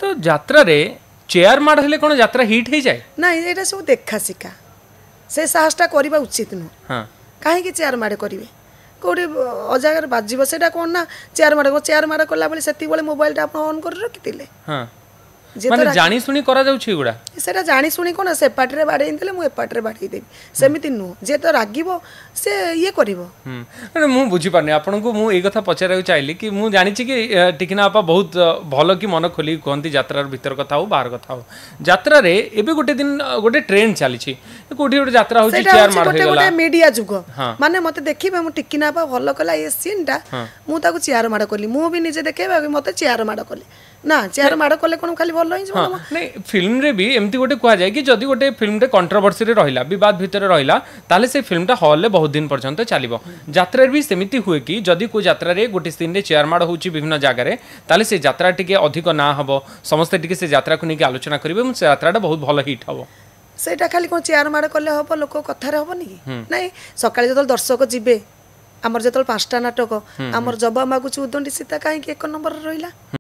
तो यात्रा रे चेयर माड़ हेले कोन यात्रा हिट हे जाए ना एटा सब देखा शिखा से साहसटा करबा उचित नु हां काहे कि चेयर माड़े करिवे कोडी अजागर बाजिबो सेटा कोन ना चेयर माड़ कला बले सेति बले मोबाइल टा अपन ऑन कर रखितिले हां माने जानी सुनी करा जाउ छी गुडा सेटा जानी सुनी कोन से पाटरे बाडे इंतले मु ए पाटरे बाडे देबी सेमिति नु जे तो रागिबो से ये करिवो अरे मु बुझी पाने आपन को मु ए कथा पचाराउ चाहली कि मु जानि छी कि टिकना आपा बहुत भलो कि मन खोली कोंती यात्रार भीतर कथा हो बाहर कथा हो यात्रा रे एबे गोटे दिन गोटे ट्रेंड चाली छी कोठी गोटे यात्रा हो छी चेयर मार हे गला गोटे मीडिया जुग माने मते देखिबे मु टिकिना आपा भलो कला ए सीन टा मु ताको चेयर मार करली मु भी निजे देखेबे मते चेयर मार करली ना चेयर माड़ कले कोन खाली भलो हिज नहीं फिल्म रे भी एमती गोटे कहा जाए कि जदि गोटे फिल्म रे कंट्रोवर्सी रे रहिला विवाद भीतर रहिला ताले से फिल्मटा हॉल रे बहुत दिन पर्यंत चलिबो यात्रा रे भी सेमिति हुए कि जदि को यात्रा रे गोटे सीन रे चेयर माड़ होची विभिन्न जागा रे ताले से यात्रा टिके अधिक ना हबो समस्त टिके से यात्रा को नेकी आलोचना करिवे से यात्राटा बहुत भलो हिट हबो सेटा खाली कोन चेयर माड़ कले हबो लोक कथा रे हबो नी नहीं सकाळे जतल दर्शक जिबे हमर जतल 5टा नाटक हमर जबा मागु उदंडी सीता काहे कि 1 नंबर रहिला